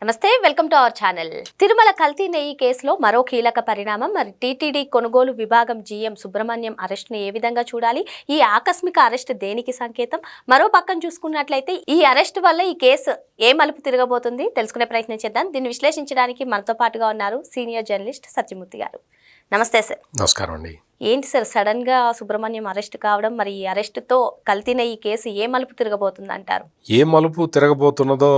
నమస్తే, welcome to our channel. Tirumala కల్తీ నెయ్యి కేసులో మరో కీలక పరిణామం. మరి టీటీడీ కొనుగోలు విభాగం జీఎం సుబ్రహ్మణ్యం అరెస్ట్ని ఏ విధంగా చూడాలి? ఈ ఆకస్మిక అరెస్ట్ దేనికి సంకేతం? మరో పక్కన చూసుకున్నట్లయితే ఈ అరెస్ట్ వల్ల ఈ కేసు ఏ మలుపు తిరగబోతుంది తెలుసుకునే ప్రయత్నం చేద్దాం. దీన్ని విశ్లేషించడానికి మనతో పాటుగా ఉన్నారు సీనియర్ జర్నలిస్ట్ సత్యమూర్తి గారు. నమస్తే సార్. నమస్కారం అండి. ఏంటి సార్ సడన్గా సుబ్రహ్మణ్యం అరెస్ట్ కావడం, మరి ఈ అరెస్టుతో కల్తీ నెయ్యి కేసు ఏ మలుపు తిరగబోతుంది అంటారు? ఏ మలుపు తిరగబోతున్నదో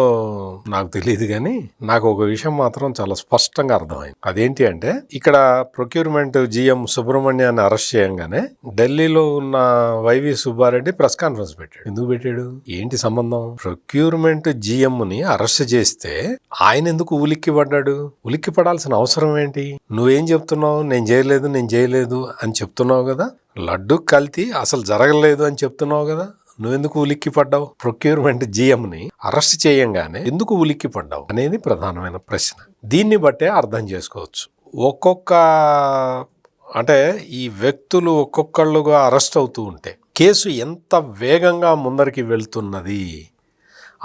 నాకు తెలియదు, కానీ నాకు ఒక విషయం మాత్రం చాలా స్పష్టంగా అర్థమైంది. అదేంటి అంటే, ఇక్కడ ప్రొక్యూర్మెంట్ జీఎం సుబ్రహ్మణ్యాన్ని అరెస్ట్ చేయంగానే ఢిల్లీలో ఉన్న వైవి సుబ్బారెడ్డి ప్రెస్ కాన్ఫరెన్స్ పెట్టాడు. ఎందుకు పెట్టాడు? ఏంటి సంబంధం? ప్రొక్యూర్మెంట్ జీఎం ని అరెస్ట్ చేస్తే ఆయన ఎందుకు ఉలిక్కి పడ్డాడు? ఉలిక్కి పడాల్సిన అవసరం ఏంటి? నువ్వేం చెప్తున్నావు? నేను చేయలేదు అని చెప్తున్నావు కదా. లడ్డు కల్తీ అసలు జరగలేదు అని చెప్తున్నావు కదా. నువ్వెందుకు ఉలిక్కి పడ్డావు? ప్రొక్యూర్మెంట్ జీఎంని అరెస్ట్ చేయంగానే ఎందుకు ఉలిక్కి పడ్డావు అనేది ప్రధానమైన ప్రశ్న. దీన్ని బట్టే అర్థం చేసుకోవచ్చు. అంటే ఈ వ్యక్తులు ఒక్కొక్కళ్ళుగా అరెస్ట్ అవుతూ ఉంటే కేసు ఎంత వేగంగా ముందరికి వెళ్తున్నది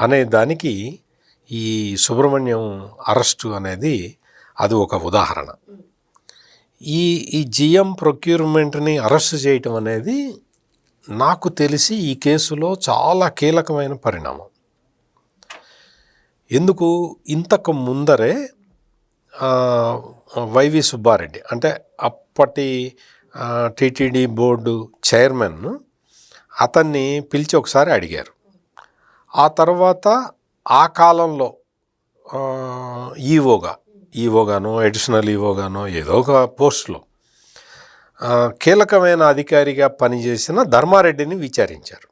అనే దానికి ఈ సుబ్రహ్మణ్యం అరెస్టు అనేది అది ఒక ఉదాహరణ. ఈ జిఎం ప్రొక్యూర్మెంట్ని అరెస్ట్ చేయటం అనేది నాకు తెలిసి ఈ కేసులో చాలా కీలకమైన పరిణామం. ఎందుకు? ఇంతకు ముందరే వైవి సుబ్బారెడ్డి అంటే అప్పటి టీటీడీ బోర్డు చైర్మన్ అతన్ని పిలిచి ఒకసారి అడిగారు. ఆ తర్వాత ఆ కాలంలో ఈవోగానో అడిషనల్ ఈవోగానో ఏదో ఒక పోస్టులో కీలకమైన అధికారిగా పనిచేసిన ధర్మారెడ్డిని విచారించారు.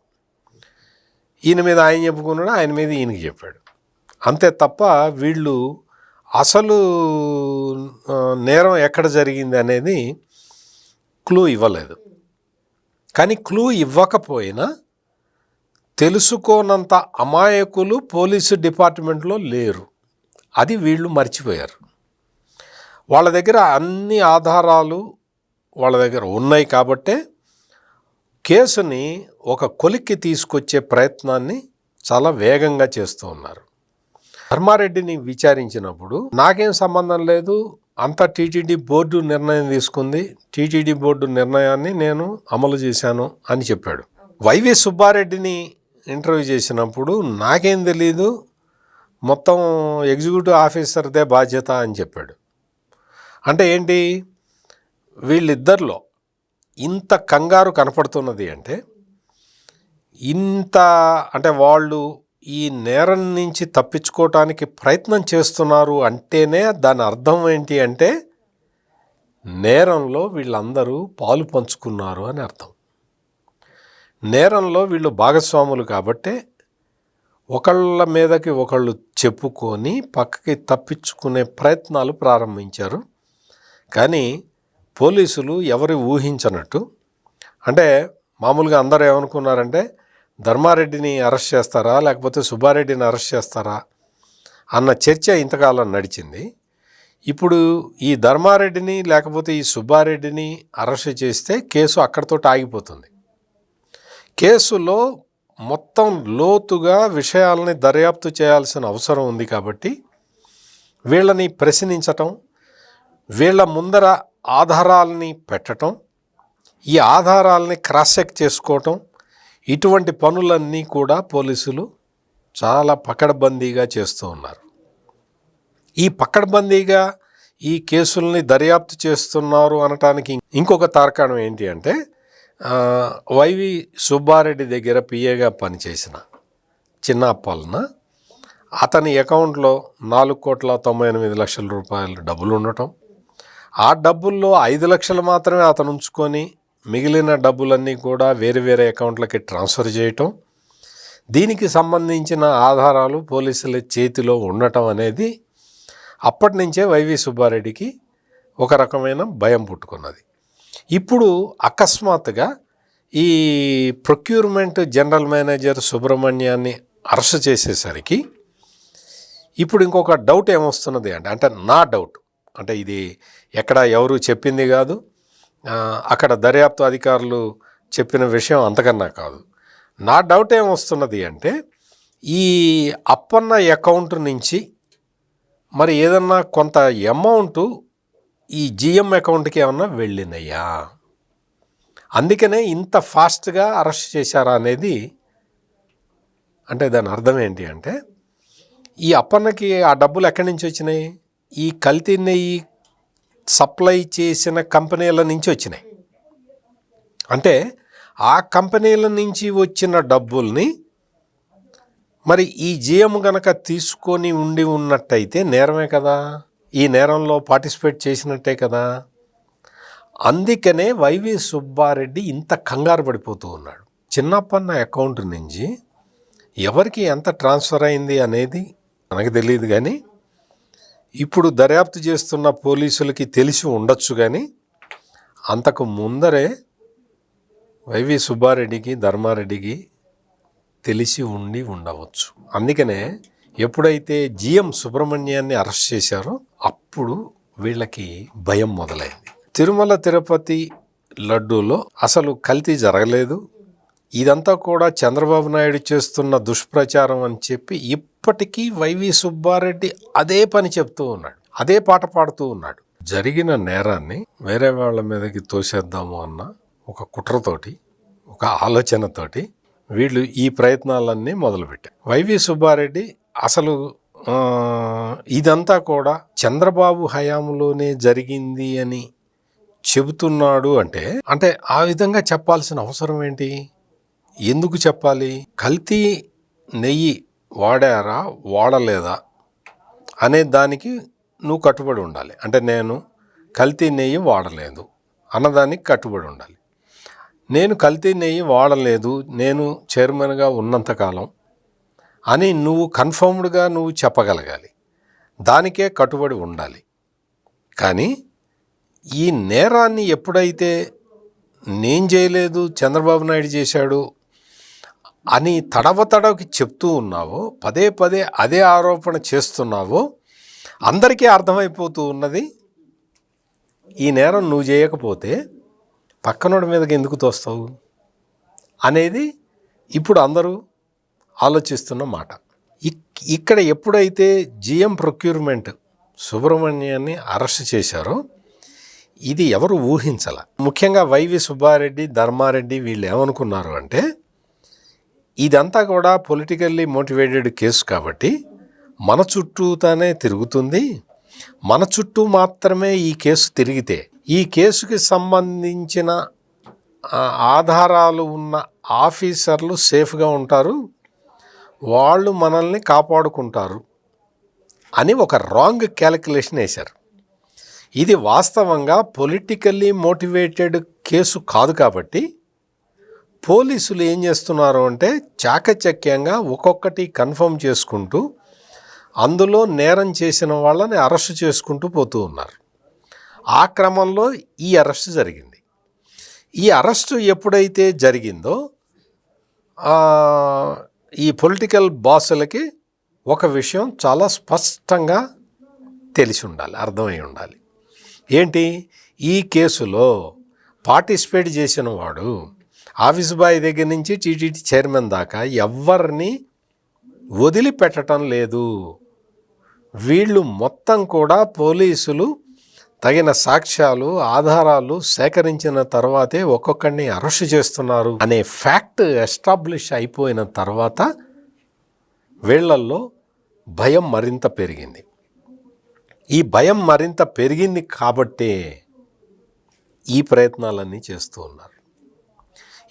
ఈయన మీద ఆయన చెప్పుకున్నాడు, ఆయన మీద ఈయనకి చెప్పాడు. అంతే తప్ప వీళ్ళు అసలు నేరం ఎక్కడ జరిగింది అనేది క్లూ ఇవ్వలేదు. కానీ క్లూ ఇవ్వకపోయినా తెలుసుకోనంత అమాయకులు పోలీసు డిపార్ట్మెంట్లో లేరు. అది వీళ్ళు మర్చిపోయారు. వాళ్ళ దగ్గర అన్ని ఆధారాలు వాళ్ళ దగ్గర ఉన్నాయి కాబట్టే కేసుని ఒక కొలిక్కి తీసుకొచ్చే ప్రయత్నాన్ని చాలా వేగంగా చేస్తూ ఉన్నారు. ధర్మారెడ్డిని విచారించినప్పుడు నాకేం సంబంధం లేదు, అంతా టీటీడీ బోర్డు నిర్ణయం తీసుకుంది, టీటీడీ బోర్డు నిర్ణయాన్ని నేను అమలు చేశాను అని చెప్పాడు. వైవి సుబ్బారెడ్డిని ఇంటర్వ్యూ చేసినప్పుడు నాకేం తెలీదు, మొత్తం ఎగ్జిక్యూటివ్ ఆఫీసర్దే బాధ్యత అని చెప్పాడు. అంటే ఏంటి? వీళ్ళిద్దరిలో ఇంత కంగారు కనపడుతున్నది అంటే అంటే వాళ్ళు ఈ నేరం నుంచి తప్పించుకోవటానికి ప్రయత్నం చేస్తున్నారు అంటేనే దాని అర్థం ఏంటి అంటే నేరంలో వీళ్ళందరూ పాలు పంచుకున్నారు అని అర్థం. నేరంలో వీళ్ళు భాగస్వాములు కాబట్టే ఒకళ్ళ మీదకి ఒకళ్ళు చెప్పుకొని పక్కకి తప్పించుకునే ప్రయత్నాలు ప్రారంభించారు. కానీ పోలీసులు ఎవరు ఊహించనట్టు, అంటే మామూలుగా అందరూ ఏమనుకున్నారంటే ధర్మారెడ్డిని అరెస్ట్ చేస్తారా లేకపోతే సుబ్బారెడ్డిని అరెస్ట్ చేస్తారా అన్న చర్చ ఇంతకాలం నడిచింది. ఇప్పుడు ఈ ధర్మారెడ్డిని లేకపోతే ఈ సుబ్బారెడ్డిని అరెస్ట్ చేస్తే కేసు అక్కడితో ఆగిపోతుంది. కేసులో మొత్తం లోతుగా విషయాలని దర్యాప్తు చేయాల్సిన అవసరం ఉంది. కాబట్టి వీళ్ళని ప్రశ్నించటం, వీళ్ళ ముందర ఆధారాలని పెట్టడం, ఈ ఆధారాలని క్రాస్ చెక్ చేసుకోవటం, ఇటువంటి పనులన్నీ కూడా పోలీసులు చాలా పకడ్బందీగా చేస్తూ ఉన్నారు. ఈ పకడ్బందీగా ఈ కేసుల్ని దర్యాప్తు చేస్తున్నారు అనటానికి ఇంకొక తార్కాణం ఏంటి అంటే వైవి సుబ్బారెడ్డి దగ్గర పిఏగా పనిచేసిన చిన్న అప్పలన అతని అకౌంట్లో 4,98,00,000 రూపాయలు డబ్బులు ఉండటం, ఆ డబ్బుల్లో 5 లక్షలు మాత్రమే అతను ఉంచుకొని మిగిలిన డబ్బులన్నీ కూడా వేరే వేరే అకౌంట్లకి ట్రాన్స్ఫర్ చేయటం, దీనికి సంబంధించిన ఆధారాలు పోలీసుల చేతిలో ఉండటం అనేది అప్పటి నుంచే వైవి సుబ్బారెడ్డికి ఒక రకమైన భయం పుట్టుకున్నది. ఇప్పుడు అకస్మాత్తుగా ఈ ప్రొక్యూర్మెంట్ జనరల్ మేనేజర్ సుబ్రహ్మణ్యాన్ని అరెస్ట్ చేసేసరికి ఇప్పుడు ఇంకొక డౌట్ ఏమొస్తున్నది అంటే నా డౌట్, అంటే ఇది ఎక్కడ ఎవరు చెప్పింది కాదు, అక్కడ దర్యాప్తు అధికారులు చెప్పిన విషయం అంతకన్నా కాదు. నా డౌట్ ఏమొస్తున్నది అంటే ఈ అప్పన్న అకౌంట్ నుంచి మరి ఏదన్నా కొంత అమౌంట్ ఈ జిఎం అకౌంట్కి ఏమన్నా వెళ్ళినయ్యా, అందుకనే ఇంత ఫాస్ట్గా అరెస్ట్ చేశారా అనేది. అంటే దాని అర్థం ఏంటి అంటే, ఈ అప్పన్నకి ఆ డబ్బులు ఎక్కడి నుంచి వచ్చినాయి? ఈ కల్తీ నెయ్యి సప్లై చేసిన కంపెనీల నుంచి వచ్చినాయి. అంటే ఆ కంపెనీల నుంచి వచ్చిన డబ్బుల్ని మరి ఈ జిఎం గనక తీసుకొని ఉండి ఉన్నట్టయితే నేరమే కదా, ఈ నేరంలో పార్టిసిపేట్ చేసినట్టే కదా. అందుకనే వైవి సుబ్బారెడ్డి ఇంత కంగారు పడిపోతూ ఉన్నాడు. చిన్నప్పన్న అకౌంట్ నుంచి ఎవరికి ఎంత ట్రాన్స్ఫర్ అయింది అనేది మనకు తెలియదు, కానీ ఇప్పుడు దర్యాప్తు చేస్తున్న పోలీసులకి తెలిసి ఉండొచ్చు. కానీ అంతకు ముందరే వైవి సుబ్బారెడ్డికి, ధర్మారెడ్డికి తెలిసి ఉండి ఉండవచ్చు. అందుకనే ఎప్పుడైతే జిఎం సుబ్రహ్మణ్యాన్ని అరెస్ట్ చేశారో అప్పుడు వీళ్ళకి భయం మొదలైంది. తిరుమల తిరుపతి లడ్డూలో అసలు కల్తీ జరగలేదు, ఇదంతా కూడా చంద్రబాబు నాయుడు చేస్తున్న దుష్ప్రచారం అని చెప్పి ఇప్పటికీ వైవి సుబ్బారెడ్డి అదే పని చెప్తూ ఉన్నాడు, అదే పాట పాడుతూ ఉన్నాడు. జరిగిన నేరాన్ని వేరే వాళ్ళ మీదకి తోసేద్దాము అన్న ఒక కుట్రతోటి, ఒక ఆలోచనతోటి వీళ్ళు ఈ ప్రయత్నాలన్నీ మొదలుపెట్టారు. వైవి సుబ్బారెడ్డి అసలు ఇదంతా కూడా చంద్రబాబు హయాంలోనే జరిగింది అని చెబుతున్నాడు. అంటే ఆ విధంగా చెప్పాల్సిన అవసరం ఏంటి? ఎందుకు చెప్పాలి? కల్తీ నెయ్యి వాడారా వాడలేదా అనే దానికి నువ్వు కట్టుబడి ఉండాలి. అంటే నేను కల్తీ నెయ్యి వాడలేదు అన్నదానికి కట్టుబడి ఉండాలి. నేను కల్తీ నెయ్యి వాడలేదు, నేను చైర్మన్గా ఉన్నంతకాలం అని నువ్వు కన్ఫర్మ్డ్గా నువ్వు చెప్పగలగాలి, దానికే కట్టుబడి ఉండాలి. కానీ ఈ నేరాన్ని ఎప్పుడైతే నేను చేయలేదు చంద్రబాబు నాయుడు చేశాడు అని తడవకి చెప్తూ ఉన్నావో, పదే పదే అదే ఆరోపణ చేస్తున్నావో అందరికీ అర్థమైపోతూ ఉన్నది. ఈ నేరం నువ్వు చేయకపోతే పక్కనోడి మీదకి ఎందుకు తోస్తావు అనేది ఇప్పుడు అందరూ ఆలోచిస్తున్న మాట. ఇక్కడ ఎప్పుడైతే జిఎం ప్రొక్యూర్మెంట్ సుబ్రహ్మణ్యాన్ని అరెస్ట్ చేశారో ఇది ఎవరు ఊహించాల. ముఖ్యంగా వైవి సుబ్బారెడ్డి, ధర్మారెడ్డి వీళ్ళు ఏమనుకున్నారు అంటే, ఇదంతా కూడా పొలిటికల్లీ మోటివేటెడ్ కేసు కాబట్టి మన చుట్టూతానే తిరుగుతుంది, మన చుట్టూ మాత్రమే ఈ కేసు తిరిగితే ఈ కేసుకి సంబంధించిన ఆధారాలు ఉన్న ఆఫీసర్లు సేఫ్గా ఉంటారు, వాళ్ళు మనల్ని కాపాడుకుంటారు అని ఒక రాంగ్ క్యాలిక్యులేషన్ వేశారు. ఇది వాస్తవంగా పొలిటికల్లీ మోటివేటెడ్ కేసు కాదు. కాబట్టి పోలీసులు ఏం చేస్తున్నారు అంటే చాకచక్యంగా ఒక్కొక్కటి కన్ఫర్మ్ చేసుకుంటూ అందులో నేరం చేసిన వాళ్ళని అరెస్ట్ చేసుకుంటూ పోతూ ఉన్నారు. ఆ క్రమంలో ఈ అరెస్ట్ జరిగింది. ఈ అరెస్టు ఎప్పుడైతే జరిగిందో ఈ పొలిటికల్ బాసులకి ఒక విషయం చాలా స్పష్టంగా తెలిసి ఉండాలి, అర్థమై ఉండాలి. ఏంటి? ఈ కేసులో పార్టిసిపేట్ చేసిన వాడు ఆఫీస్ బాయ్ దగ్గర నుంచి టీటీడీ చైర్మన్ దాకా ఎవరిని వదిలిపెట్టడం లేదు. వీళ్ళు మొత్తం కూడా పోలీసులు తగిన సాక్ష్యాలు, ఆధారాలు సేకరించిన తర్వాతే ఒక్కొక్కడిని అరెస్ట్ చేస్తున్నారు అనే ఫ్యాక్ట్ ఎస్టాబ్లిష్ అయిపోయిన తర్వాత వీళ్ళల్లో భయం మరింత పెరిగింది. ఈ భయం మరింత పెరిగింది కాబట్టే ఈ ప్రయత్నాలన్నీ చేస్తూ ఉన్నారు.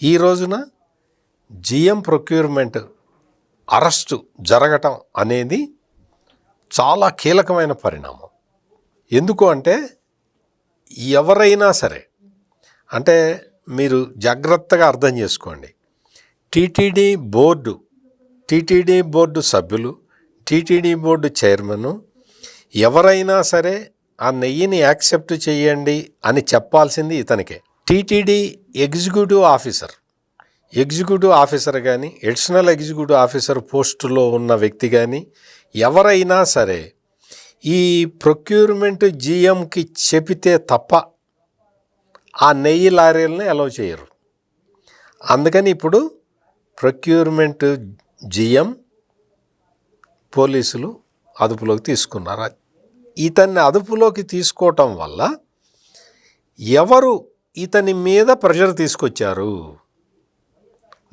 ఈ రోజున జిఎం ప్రొక్యూర్మెంట్ అరెస్టు జరగటం అనేది చాలా కీలకమైన పరిణామం. ఎందుకు అంటే ఎవరైనా సరే, అంటే మీరు జాగ్రత్తగా అర్థం చేసుకోండి, టీటీడీ బోర్డు సభ్యులు, టీటీడీ బోర్డు చైర్మన్ ఎవరైనా సరే ఆ నెయ్యిని యాక్సెప్ట్ చేయండి అని చెప్పాల్సింది ఇతనికే. టీటీడీ ఎగ్జిక్యూటివ్ ఆఫీసర్ కానీ, అడిషనల్ ఎగ్జిక్యూటివ్ ఆఫీసర్ పోస్టులో ఉన్న వ్యక్తి కానీ ఎవరైనా సరే ఈ ప్రొక్యూర్మెంట్ జిఎంకి చెబితే తప్ప ఆ నెయ్యి లారీలను అలౌ చేయరు. అందుకని ఇప్పుడు ప్రొక్యూర్మెంట్ జిఎం పోలీసులు అదుపులోకి తీసుకున్నారు. ఇతన్ని అదుపులోకి తీసుకోవటం వల్ల ఎవరు ఇతని మీద ప్రెషర్ తీసుకొచ్చారు?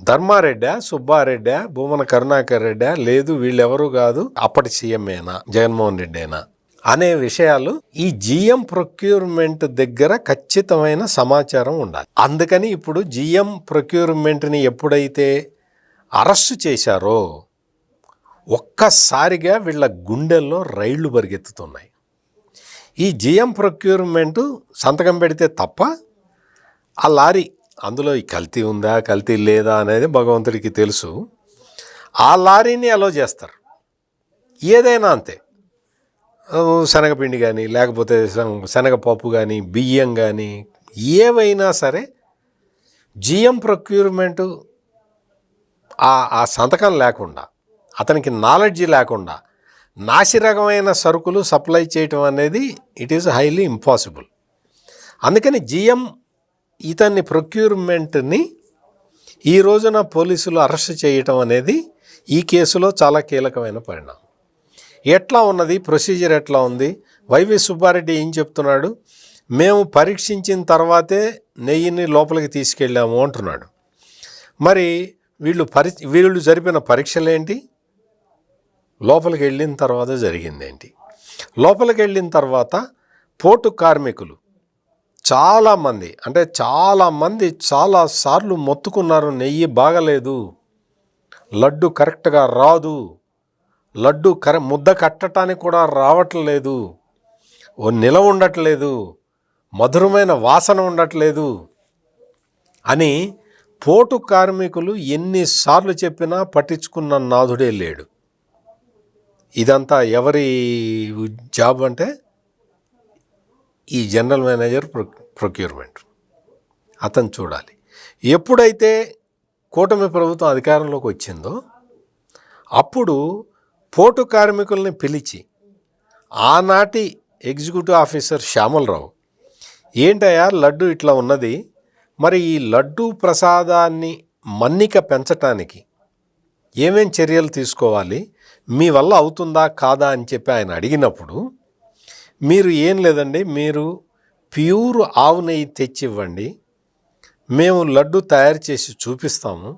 ధర్మారెడ్డా, సుబ్బారెడ్డా, భూమన కరుణాకర్ రెడ్డా, లేదు వీళ్ళెవరూ కాదు అప్పటి సీఎంఏనా జగన్మోహన్ రెడ్డేనా అనే విషయాలు ఈ జిఎం ప్రొక్యూర్మెంట్ దగ్గర ఖచ్చితమైన సమాచారం ఉండాలి. అందుకని ఇప్పుడు జిఎం ప్రొక్యూర్మెంట్ని ఎప్పుడైతే అరెస్టు చేశారో ఒక్కసారిగా వీళ్ళ గుండెల్లో రైళ్లు పరిగెత్తుతున్నాయి. ఈ జిఎం ప్రొక్యూర్మెంట్ సంతకం పెడితే తప్ప ఆ లారీ అందులో ఈ కల్తీ ఉందా కల్తీ లేదా అనేది భగవంతుడికి తెలుసు. ఆ లారీని అలో చేస్తారు. ఏదైనా అంతే, శనగపిండి కానీ లేకపోతే శనగపప్పు కానీ బియ్యం కానీ ఏవైనా సరే జిఎం ప్రొక్యూర్మెంటు ఆ సంతకం లేకుండా, అతనికి నాలెడ్జి లేకుండా నాసిరకమైన సరుకులు సప్లై చేయటం అనేది ఇట్ ఈస్ హైలీ ఇంపాసిబుల్. అందుకని జిఎం ఇతన్ని ప్రొక్యూర్మెంట్ని ఈ రోజున పోలీసులు అరెస్ట్ చేయటం అనేది ఈ కేసులో చాలా కీలకమైన పరిణామం. ఎట్లా ఉన్నది ప్రొసీజర్, ఎట్లా ఉంది? వైవి సుబ్బారెడ్డి ఏం చెప్తున్నాడు? మేము పరీక్షించిన తర్వాతే నెయ్యిని లోపలికి తీసుకెళ్ళాము అంటున్నాడు. మరి వీళ్ళు జరిపిన పరీక్షలేంటి? లోపలికి వెళ్ళిన తర్వాత జరిగిందేంటి? లోపలికి వెళ్ళిన తర్వాత పోర్టు కార్మికులు చాలామంది చాలాసార్లు మొత్తుకున్నారు, నెయ్యి బాగలేదు, లడ్డు కరెక్ట్గా రాదు, లడ్డు ముద్ద కట్టడానికి కూడా రావట్లేదు, నిలవ ఉండట్లేదు, మధురమైన వాసన ఉండట్లేదు అని పోటు కార్మికులు ఎన్నిసార్లు చెప్పినా పట్టించుకున్న నాథుడే లేడు. ఇదంతా ఎవరి జాబ్ అంటే ఈ జనరల్ మేనేజర్ ప్రొక్యూర్మెంట్, అతను చూడాలి. ఎప్పుడైతే కూటమి ప్రభుత్వం అధికారంలోకి వచ్చిందో అప్పుడు పోటు కార్మికుల్ని పిలిచి ఆనాటి ఎగ్జిక్యూటివ్ ఆఫీసర్ శ్యామలరావు, ఏంటయ్యా లడ్డు ఇట్లా ఉన్నది, మరి ఈ లడ్డు ప్రసాదాన్ని మన్నిక పెంచటానికి ఏమేం చర్యలు తీసుకోవాలి, మీ వల్ల అవుతుందా కాదా అని చెప్పి ఆయన అడిగినప్పుడు, మీరు ఏం లేదండి, మీరు ప్యూర్ ఆవు నెయ్యి తెచ్చివ్వండి, మేము లడ్డు తయారు చేసి చూపిస్తాము,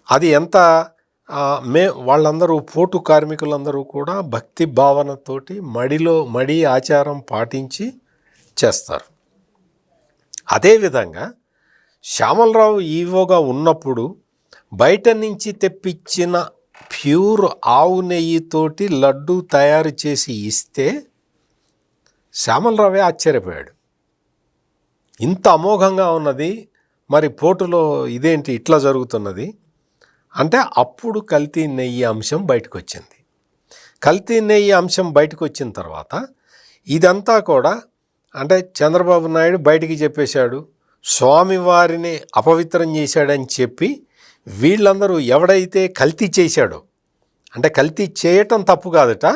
అది ఎంత వాళ్ళందరూ పోటు కార్మికులందరూ కూడా భక్తి భావనతోటి మడి ఆచారం పాటించి చేస్తారు. అదేవిధంగా శ్యామలరావు ఈవోగా ఉన్నప్పుడు బయట నుంచి తెప్పించిన ప్యూర్ ఆవు నెయ్యితోటి లడ్డు తయారు చేసి ఇస్తే శ్యామలరావే ఆశ్చర్యపోయాడు. ఇంత అమోఘంగా ఉన్నది, మరి పోటులో ఇదేంటి ఇట్లా జరుగుతున్నది అంటే అప్పుడు కల్తీ నెయ్యి అంశం బయటకు వచ్చింది. కల్తీ నెయ్యి అంశం బయటకు వచ్చిన తర్వాత ఇదంతా కూడా అంటే చంద్రబాబు నాయుడు బయటికి చెప్పేశాడు, స్వామివారిని అపవిత్రం చేశాడని చెప్పి వీళ్ళందరూ ఎవడైతే కల్తీ చేశాడో, అంటే కల్తీ చేయటం తప్పు కాదట,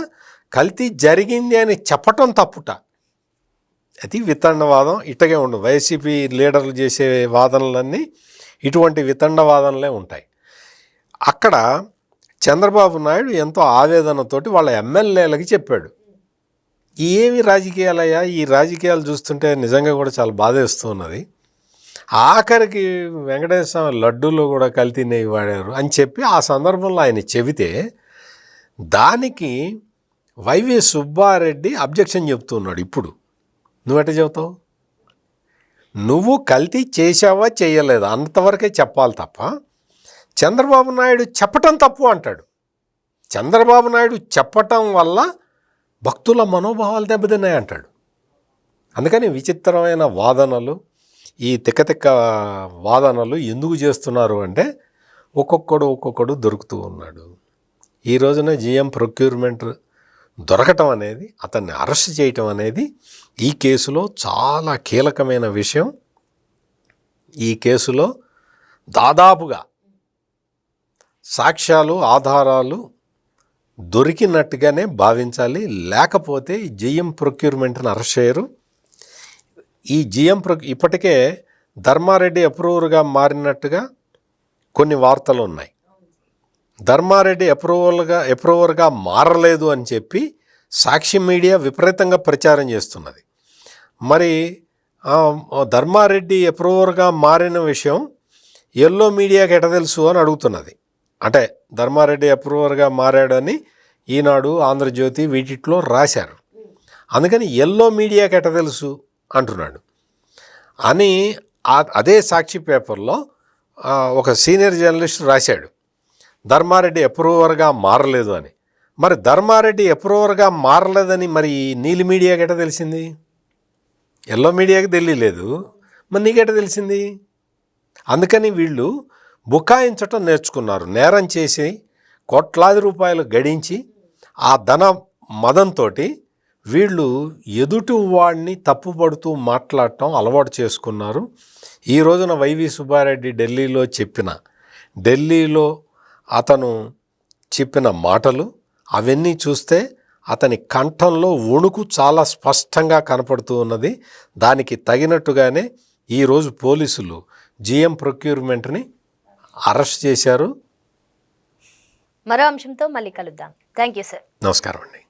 కల్తీ జరిగింది అని చెప్పటం తప్పుట. అది వితండవాదం. ఇట్టగే ఉండదు. వైసీపీ లీడర్లు చేసే వాదనలన్నీ ఇటువంటి వితండవాదనలే ఉంటాయి. అక్కడ చంద్రబాబు నాయుడు ఎంతో ఆవేదనతోటి వాళ్ళ ఎమ్మెల్యేలకి చెప్పాడు, ఏమి రాజకీయాలయ్యా, ఈ రాజకీయాలు చూస్తుంటే నిజంగా కూడా చాలా బాధేస్తూ ఉన్నది, ఆఖరికి వెంకటేశ్వర స్వామి లడ్డూలో కూడా కల్తీ నెయ్యి వాడారు అని చెప్పి ఆ సందర్భంలో ఆయన చెబితే దానికి వైవి సుబ్బారెడ్డి అబ్జెక్షన్ చెప్తున్నాడు. ఇప్పుడు నువ్వెట చెబుతావు? నువ్వు కల్తీ చేశావా చేయలేదా అంతవరకే చెప్పాలి తప్ప చంద్రబాబు నాయుడు చెప్పటం తప్పు అంటాడు. చంద్రబాబు నాయుడు చెప్పటం వల్ల భక్తుల మనోభావాలు దెబ్బతిన్నాయి అంటాడు. అందుకని విచిత్రమైన వాదనలు, ఈ తిక్క వాదనలు ఎందుకు చేస్తున్నారు అంటే ఒక్కొక్కడు దొరుకుతూ ఉన్నాడు. ఈ రోజున జిఎం ప్రొక్యూర్మెంట్ దొరకటం అనేది, అతన్ని అరెస్ట్ చేయటం అనేది ఈ కేసులో చాలా కీలకమైన విషయం. ఈ కేసులో దాదాపుగా సాక్ష్యాలు ఆధారాలు దొరికినట్టుగానే భావించాలి, లేకపోతే ఈ జిఎం ప్రొక్యూర్మెంట్ని అరెస్ట్ చేయరు. ఈ జిఎం ఇప్పటికే ధర్మారెడ్డి అప్రూవర్గా మారినట్టుగా కొన్ని వార్తలు ఉన్నాయి. ధర్మారెడ్డి అప్రూవర్గా మారలేదు అని చెప్పి సాక్షి మీడియా విపరీతంగా ప్రచారం చేస్తున్నది. మరి ధర్మారెడ్డి అప్రూవర్గా మారిన విషయం ఎల్లో మీడియాకి ఎట తెలుసు అని అడుగుతున్నది. అంటే ధర్మారెడ్డి అప్రూవర్గా మారాడని ఈనాడు, ఆంధ్రజ్యోతి వీటిట్లో రాశారు. అందుకని ఎల్లో మీడియాకి ఎట తెలుసు అంటున్నాడు అని అదే సాక్షి పేపర్లో ఒక సీనియర్ జర్నలిస్ట్ రాశాడు, ధర్మారెడ్డి అప్రూవర్గా మారలేదు అని. మరి ధర్మారెడ్డి అప్రూవర్గా మారలేదని మరి నీలి మీడియాకి ఎట తెలిసింది? ఎల్లో మీడియాకి తెలియలేదు, మరి నీకెట తెలిసింది? అందుకని వీళ్ళు బుకాయించటం నేర్చుకున్నారు. నేరం చేసి కోట్లాది రూపాయలు గడించి ఆ ధన మదంతో వీళ్ళు ఎదుటి వాడిని తప్పుపడుతూ మాట్లాడటం అలవాటు చేసుకున్నారు. ఈ రోజున వైవి సుబ్బారెడ్డి ఢిల్లీలో అతను చెప్పిన మాటలు అవన్నీ చూస్తే అతని కంఠంలో వణుకు చాలా స్పష్టంగా కనపడుతూ ఉన్నది. దానికి తగినట్టుగానే ఈరోజు పోలీసులు జిఎం ప్రొక్యూర్మెంట్ని అరెస్ట్ చేశారు. మరో అంశంతో మళ్ళీ కలుద్దాం. Thank you sir. నమస్కారం అండి.